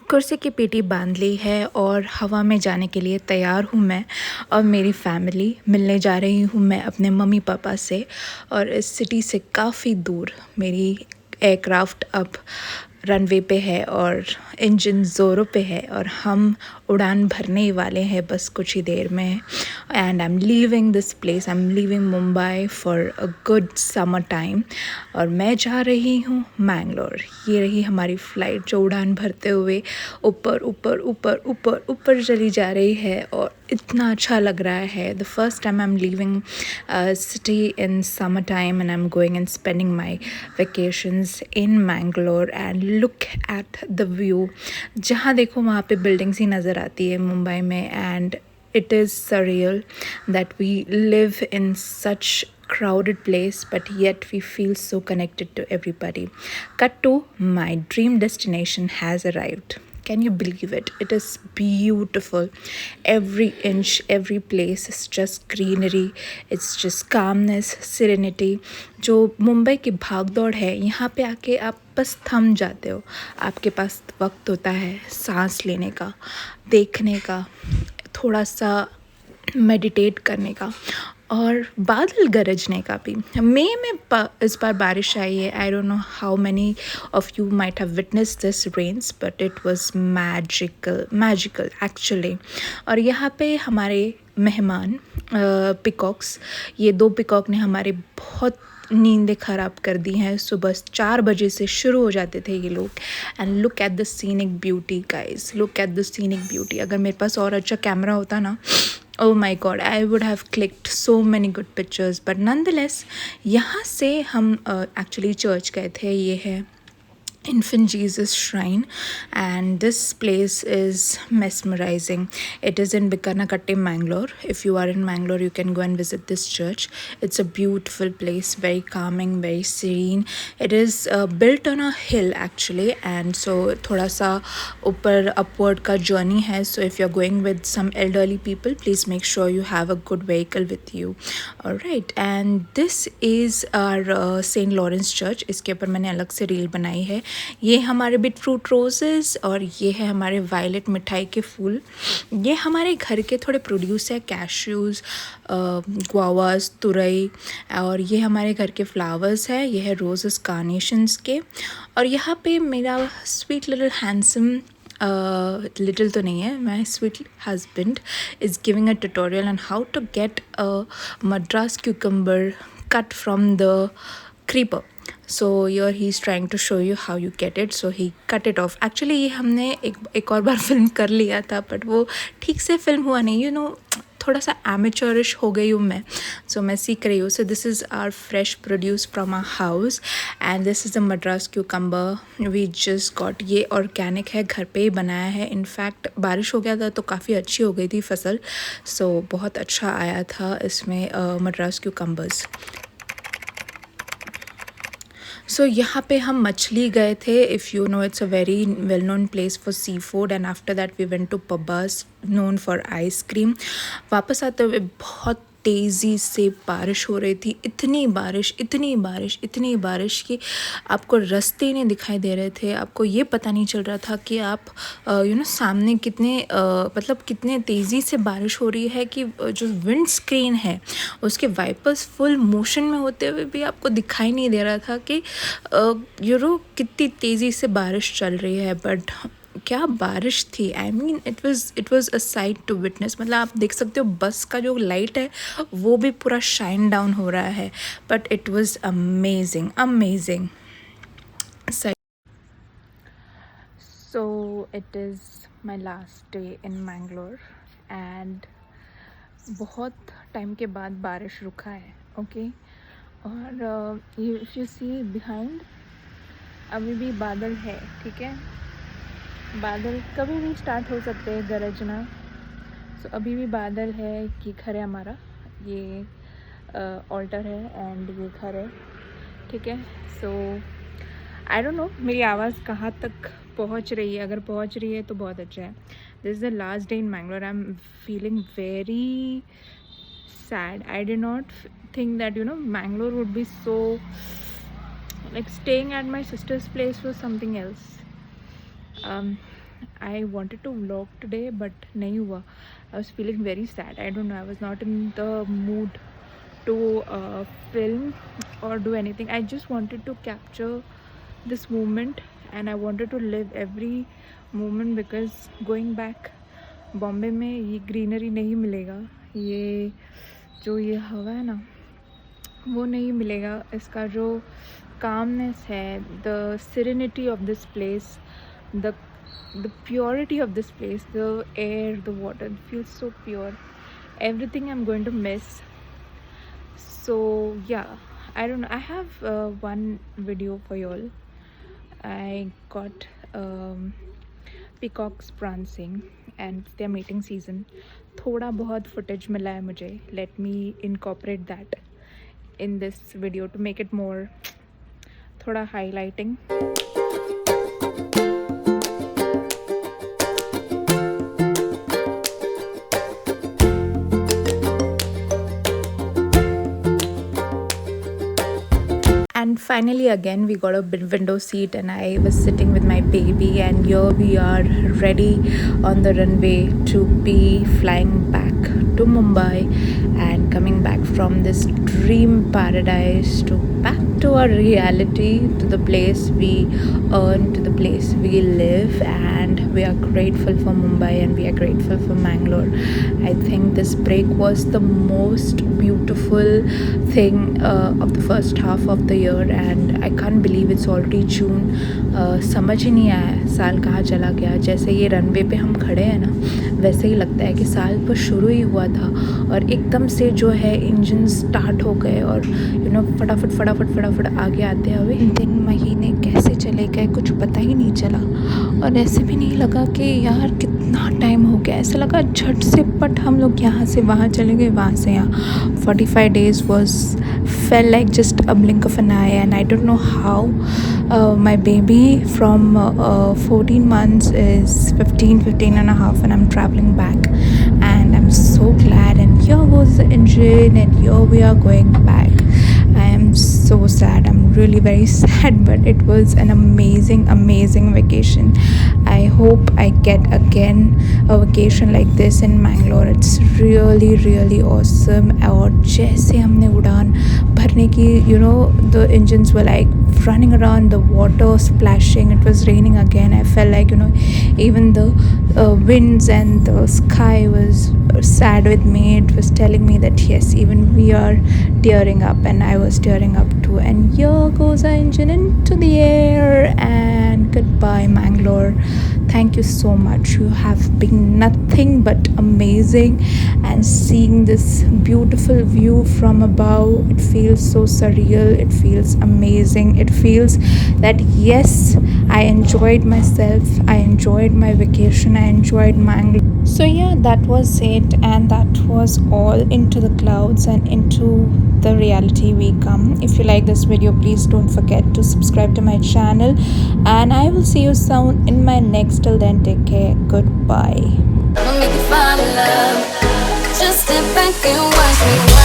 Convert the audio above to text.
कुर्सी की पेटी बांध ली है और हवा में जाने के लिए तैयार हूँ मैं और मेरी फैमिली। मिलने जा रही हूँ मैं अपने मम्मी पापा से, और इस सिटी से काफ़ी दूर मेरी एयरक्राफ्ट अब रनवे पे है और इंजन ज़ोरों पे है और हम उड़ान भरने ही वाले हैं बस कुछ ही देर में। And I am leaving this place, I am leaving Mumbai for a good summer time, और मैं जा रही हूँ मैंगलोर। ये रही हमारी फ़्लाइट जो उड़ान भरते हुए ऊपर ऊपर ऊपर ऊपर ऊपर चली जा रही है और इतना अच्छा लग रहा है। The first time I am leaving city in summer time and I am going and spending my vacations in Mangalore and look at the view. जहाँ देखो वहाँ पे बिल्डिंग्स ही नज़र आती है मुंबई में, and it is surreal that we live in such crowded place but yet we feel so connected to everybody. Cut to, my dream destination has arrived. Can you believe it? It is beautiful. Every inch, every place is just greenery. It's just calmness, serenity. जो मुंबई की भागदौड़ है, यहाँ पे आके आप बस थम जाते हो। आपके पास वक्त होता है सांस लेने का, देखने का, थोड़ा सा मेडिटेट करने का और बादल गरजने का भी। मई में इस बार बारिश आई है। I don't know how many of you might have witnessed this rains, but it was magical actually. और यहाँ पे हमारे मेहमान पिकॉक्स, ये 2 पिकॉक ने हमारे बहुत नींदें ख़राब कर दी हैं। सुबह 4 बजे से शुरू हो जाते थे ये लोग। And look at the scenic beauty guys, look at the scenic beauty. अगर मेरे पास और अच्छा कैमरा होता ना, oh my god, I would have clicked so many good pictures, but nonetheless यहाँ से हम एक्चुअली चर्च गए थे। ये है Infant Jesus Shrine, and this place is mesmerizing. It is in Bikanakatte, Mangalore. If you are in Mangalore, you can go and visit this church. It's a beautiful place, very calming, very serene. It is built on a hill actually, and so thoda sa upar upward ka journey hai. So if you're going with some elderly people, please make sure you have a good vehicle with you. All right, and this is our Saint Lawrence Church. इसके ऊपर मैंने अलग से reel बनाई है। ये हमारे beat fruit roses और ये है हमारे वायलेट मिठाई के फूल। ये हमारे घर के थोड़े प्रोड्यूस है, कैश्यूज़, गुआवास, तुरई, और ये हमारे घर के फ्लावर्स है। ये है रोजेस कार्नेशंस के। और यहाँ पे मेरा स्वीट लिटिल हैंडसम, लिटिल तो नहीं है, my sweet husband is giving a tutorial on how to get a Madras cucumber cut from the creeper. So here he is trying to show you how you get it. So he cut it off. Actually ये हमने एक और बार film कर लिया था, but वो ठीक से फिल्म हुआ नहीं। यू नो, थोड़ा सा एमेचरिश हो गई हूँ मैं, सो मैं सीख रही हूँ। So this is our fresh produce from our house and this is the Madras cucumber we just got. ये ऑर्गेनिक है, घर पे ही बनाया है। इनफैक्ट बारिश हो गया था तो काफ़ी अच्छी हो गई थी फसल, सो बहुत अच्छा आया था इसमें मद्रास क्यूकम्बर्स। सो यहाँ पे हम मछली गए थे। If you know, it's a very well known place for sea food, and after that we went to Pabbas known for ice cream. वापस आते हुए बहुत तेज़ी से बारिश हो रही थी। इतनी बारिश, इतनी बारिश, इतनी बारिश कि आपको रास्ते नहीं दिखाई दे रहे थे। आपको ये पता नहीं चल रहा था कि आप यू नो सामने कितने मतलब कितने तेज़ी से बारिश हो रही है कि जो विंड स्क्रीन है उसके वाइपर्स फुल मोशन में होते हुए भी आपको दिखाई नहीं दे रहा था कि यू नो कितनी तेज़ी से बारिश चल रही है। बट क्या बारिश थी! I mean it was a sight to witness. मतलब आप देख सकते हो बस का जो लाइट है वो भी पूरा शाइन डाउन हो रहा है, but it was amazing amazing. So it is my last day in Mangalore and बहुत टाइम के बाद बारिश रुका है। ओके, और इफ़ यू सी बिहाइंड अभी भी बादल है, ठीक है। बादल कभी भी स्टार्ट हो सकते हैं गरजना। सो अभी भी बादल है। ये घर है हमारा, ये ऑल्टर है एंड ये घर है, ठीक है। सो आई डोंट नो मेरी आवाज़ कहाँ तक पहुँच रही है। अगर पहुँच रही है तो बहुत अच्छा है। This is the last day in Mangalore. I am feeling very sad. I did not think that Mangalore would be so, like, staying at my sister's place was something else. I wanted to vlog today but नहीं हुआ. I was feeling very sad. I don't know, I was not in the mood to film or do anything. I just wanted to capture this moment and I wanted to live every moment because going back Bombay में ये greenery नहीं मिलेगा, ये जो ये हवा है ना वो नहीं मिलेगा. इसका जो calmness है, the serenity of this place, the purity of this place, the air, the water feels so pure. Everything I'm going to miss. So yeah, I don't know, I have one video for you all. I got peacocks prancing and it's their mating season. थोड़ा बहुत footage मिला है मुझे. Let me incorporate that in this video to make it more थोड़ा highlighting. And finally again we got a window seat and I was sitting with my baby, and here we are ready on the runway to be flying back to Mumbai and coming back from this dream paradise to back to our reality, to the place we earn, to the place we live. And we are grateful for Mumbai and we are grateful for Mangalore. I think this break was the most beautiful thing of the first half of the year, and I can't believe it's already June. समझ ही नहीं आया साल कहाँ चला गया. जैसे ये runway पे हम खड़े हैं ना, वैसे ही लगता है कि साल बस शुरू ही हुआ था और एकदम से जो है इंजन स्टार्ट हो गए और फटाफट आगे आते हुए दिन महीने कैसे चले गए कुछ पता ही नहीं चला. और ऐसे भी नहीं लगा कि यार कितना टाइम हो गया. ऐसा लगा झट से पट हम लोग यहाँ से वहाँ चले गए, वहाँ से यहाँ. 45 days felt like just a blink of an eye, and I don't know how my baby from 14 months is 15 and a half, and I'm traveling back and I'm so glad. And here goes the engine and here we are going back. I am so sad. I'm really very sad, but it was an amazing vacation. I hope I get again a vacation like this in Mangalore. It's really awesome. और जैसे हमने उड़ान भरने की, the engines were like running around, the water splashing, it was raining again. I felt like, even the winds and the sky was sad with me. It was telling me that yes, even we are tearing up, and I was tearing up too. And here goes our engine into the air, and goodbye Mangalore. Thank you so much. You have been nothing but amazing, and seeing this beautiful view from above, it feels so surreal. It feels amazing. It feels that yes, I enjoyed myself. I enjoyed my vacation. I enjoyed Mangalore. So yeah, that was it, and that was all into the clouds and into the reality we come. If you like this video, please don't forget to subscribe to my channel, and I will see you soon in my next. Till then, take care. Goodbye. I'll make you fall in love. Just step back and watch me.